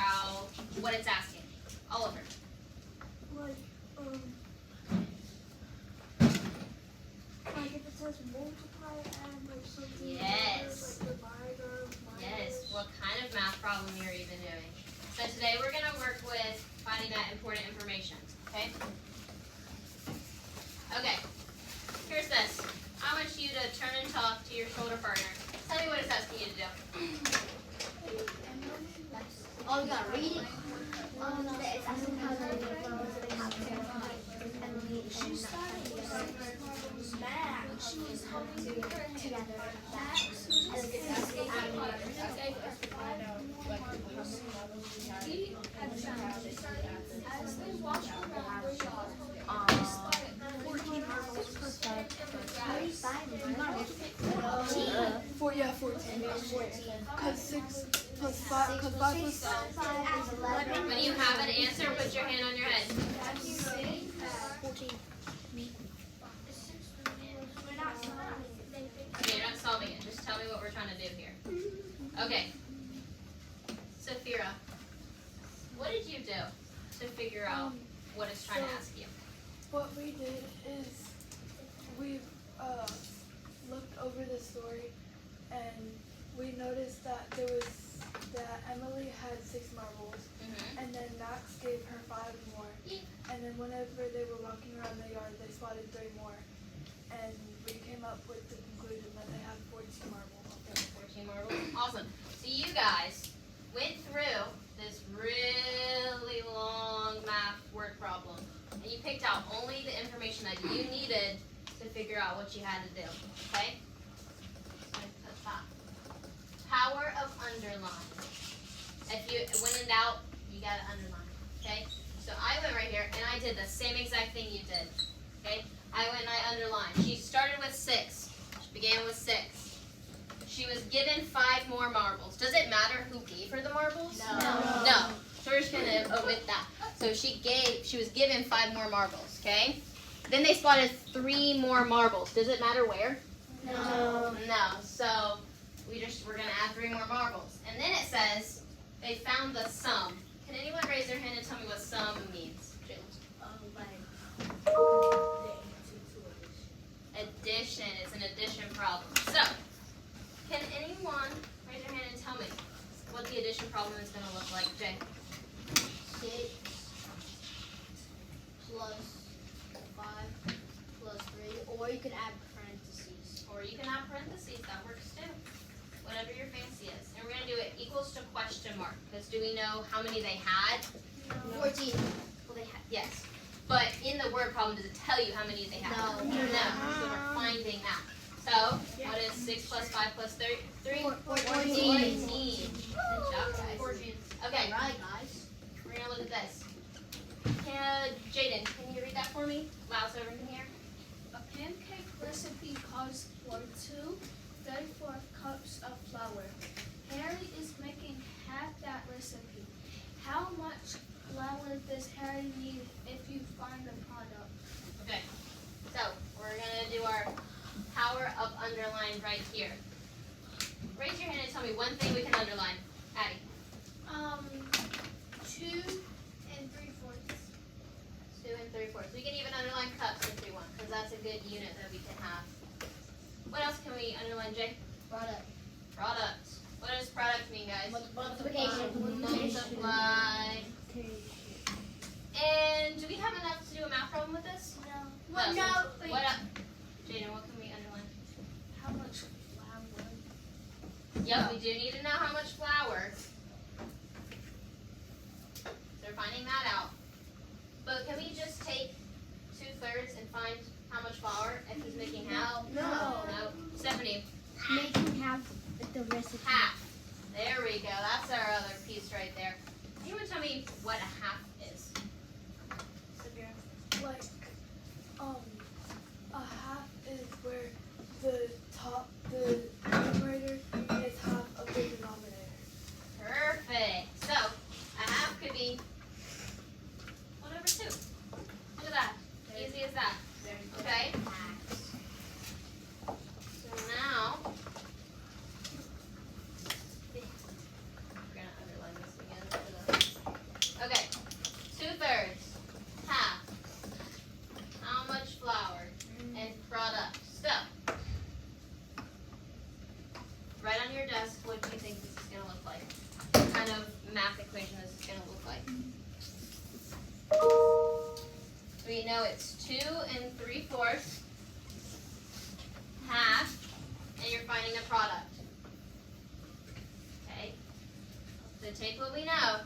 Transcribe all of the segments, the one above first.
out what it's asking. Oliver. Like if it says multiply and like something Yes. like divide or minus. Yes. What kind of math problem you're even doing? So today we're going to work with finding that important information. Okay? Okay. Here's this. I want you to turn and talk to your shoulder partner. Tell me what it's asking you to do. Oh, you gotta read it. It's asking how many marbles they have to Emily and Max. She's helping together. And it's asking Yeah, 14. 'Cause 6 plus 5, 'cause 5 plus 11. When you have an answer, put your hand on your head. 14. Okay, you're not solving it. Just tell me what we're trying to do here. Okay. Safira, what did you do to figure out what it's trying to ask you? What we did is we looked over the story and we noticed that Emily had 6 marbles and then Max gave her 5 more. And then whenever they were walking around the yard, they spotted 3 more. And we came up with the conclusion that they had 14 marbles. Okay, 14 marbles. Awesome. So you guys went through this really long math word problem, and you picked out only the information that you needed to figure out what you had to do. Okay? So put that. Power of underline. If you when in doubt, you gotta underline. Okay? So I went right here and I did the same exact thing you did. Okay? I went and I underlined. She started with 6. She began with 6. She was given 5 more marbles. Does it matter who gave her the marbles? No. So we're just gonna omit that. So she was given 5 more marbles, okay? Then they spotted 3 more marbles. Does it matter where? No. No. So we're gonna add 3 more marbles. And then it says they found the sum. Can anyone raise their hand and tell me what sum means? Addition is an addition problem. So, can anyone raise their hand and tell me what the addition problem is going to look like? Jay? 6 plus 5 plus 3, or you could add parentheses. Or you can add parentheses. That works too. Whatever your fancy is. And we're going to do it equals to question mark. Because do we know how many they had? 14. Well, they had, yes. But in the word problem, does it tell you how many they had? No. So we're finding that. So, what is 6 plus 5 plus 3? 14. Good job, guys. 14. Okay, Right, guys. we're going to look at this. Jaden, can you read that for me? Loud so everyone can hear. A pancake recipe calls for 2 cups of flour. Harry is making half that recipe. How much flour does Harry need if you find the product? Okay, so we're going to do our power of underline right here. Raise your hand and tell me one thing we can underline. Addie. 2 and 3/4. 2 and 3/4. We can even underline cups if we want, because that's a good unit that we can have. What else can we underline, Jay? Product. Product. What does product mean, guys? Multiplication. Multiply. And do we have enough to do a math problem with this? No. Well, no. What up? Jaden, what can we underline? How much flour? Yep, we do need to know how much flour. So we're finding that out. But can we just take 2/3 and find how much flour if he's making half? No. No. Stephanie, Making half the recipe. half. There we go. That's our other piece right there. Anyone tell me what a half is? Sabira? Like, a half is where the numerator is half of the denominator. Perfect. So, a half could be 1/2. Look at that. Easy as that. Okay? So now, we're going to underline this again for the this is going to look like. We know it's 2 3/4, half, and you're finding a product. Okay? So take what we know.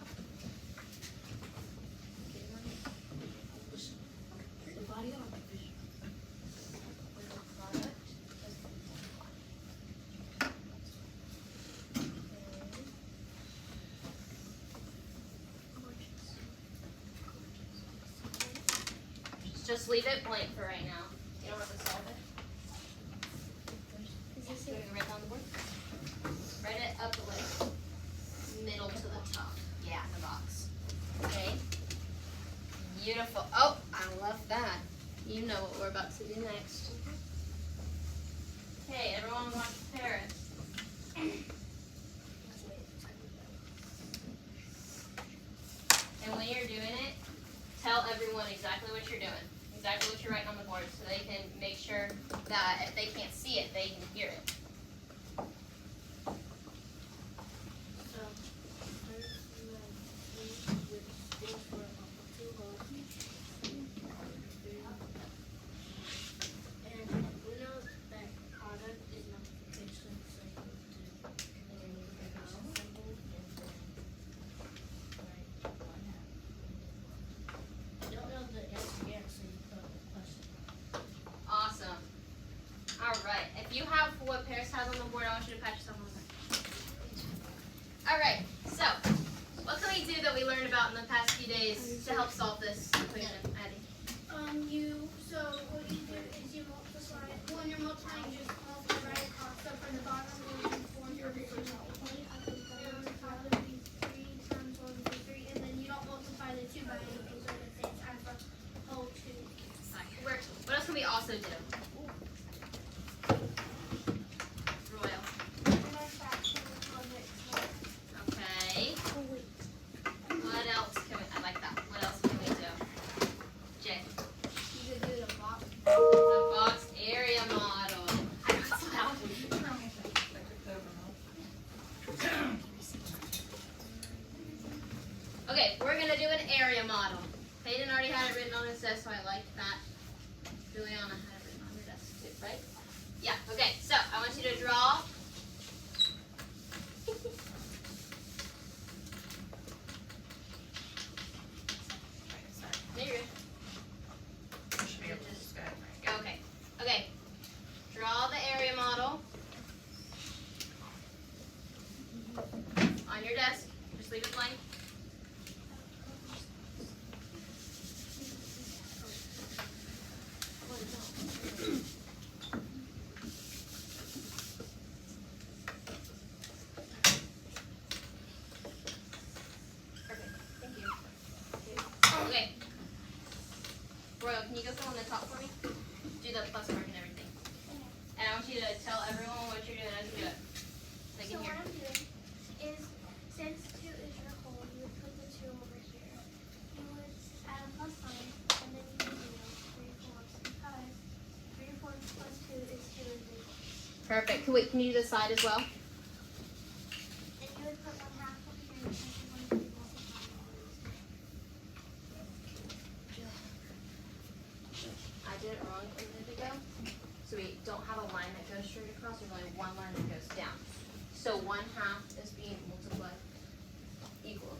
Just leave it blank for right now. You don't have to solve it. So you can write down the board. Write it up like middle to the top. Yeah, the box. Okay. Beautiful. Oh, I love that. You know what we're about to do next. Okay, everyone watch Paris. And when you're doing it, tell everyone exactly what you're doing. Exactly what you're writing on the board so they can make sure that if they can't see it, they can hear it. Awesome. All right. If you have what Paris has on the board, I want you to pat yourself on the back. All right. So, what can we do that we learned about in the past few days to help solve this equation, Addie? So what you do is you multiply. When you're multiplying, you just multiply right across. So from the bottom, we're going 4 over 2. And on the top, it would be 3 times 1 would be 3. And then you don't multiply the 2 by anything, so it's the same times the whole 2. What else can we also do? Royal. Okay. What else can we? I like that. What else can we do? Jay. You could do the box. The box area model. I know it's loud. Okay, we're gonna do an area model. Peyton already had it written on his desk, so I like that. Juliana had it written on her desk too, right? Yeah, okay, so I want you to draw. There you go. Okay, okay. Draw the area model on your desk. Just leave it blank. Perfect. Thank you. Okay. Royal, can you go fill in the top for me? Do the plus mark and everything. And I want you to tell everyone what you're doing as you do it. They So can hear. what I'm doing is, since 2 is your whole, you would put the 2 over here. You would add a plus sign, and then you would do 3/4 because 3/4 plus 2 is 2 3/4. Perfect. Wait, can you do the side as well? And you would put 1/2 over here because you want to be multiplying all these two. I did it wrong a minute ago. So we don't have a line that goes straight across. There's only one line that goes down. So 1/2 is being multiplied equal.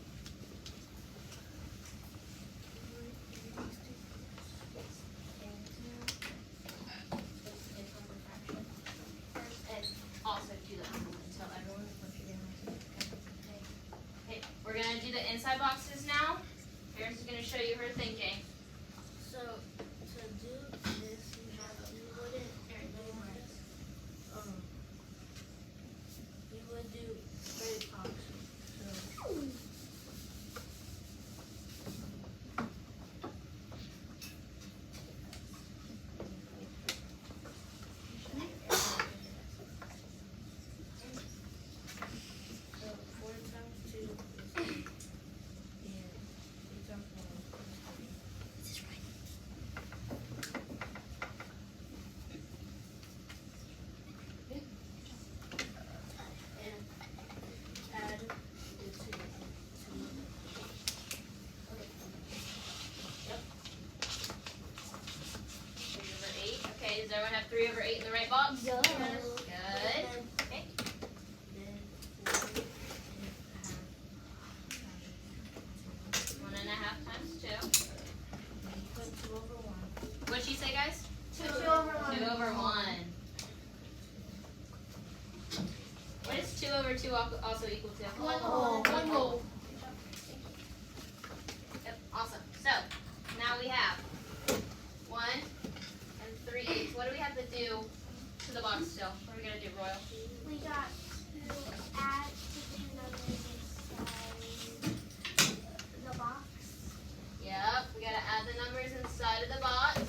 And also do the tell everyone what you're doing. Okay, we're gonna do the inside boxes now. Paris is gonna show you her thinking. So to do this, you wouldn't you would do straight box. So 4 times 2 is 8. And 3 times 1 is 3. 3/8 in the right box? Yes. Good. Okay. 1.5 times 2. What'd she say, guys? 2 over 1. 2/1. What is 2/2 also equal to? 1 whole. 1 whole. Yep, awesome. So, now we have 1 and 3/8. What do we have to do to the box still? What are we going to do, Royal? We got to add the 2 numbers inside the box. Yep, we got to add the numbers inside of the box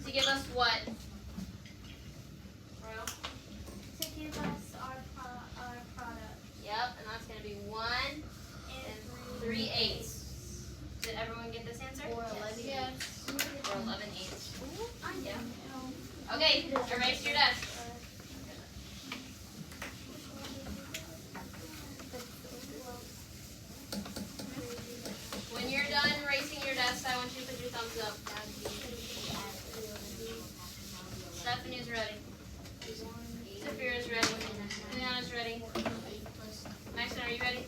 to give us what? Royal? To give us our product. Yep, and that's going to be 1 and 3/8. Did everyone get this answer? Or 11. Yes. Or 11/8. I Yeah. know. Okay, erase your desk. When you're done erasing your desk, I want you to put your thumbs up. Stephanie's ready. Saphira's ready. Leanna's ready. Maxon, are you ready?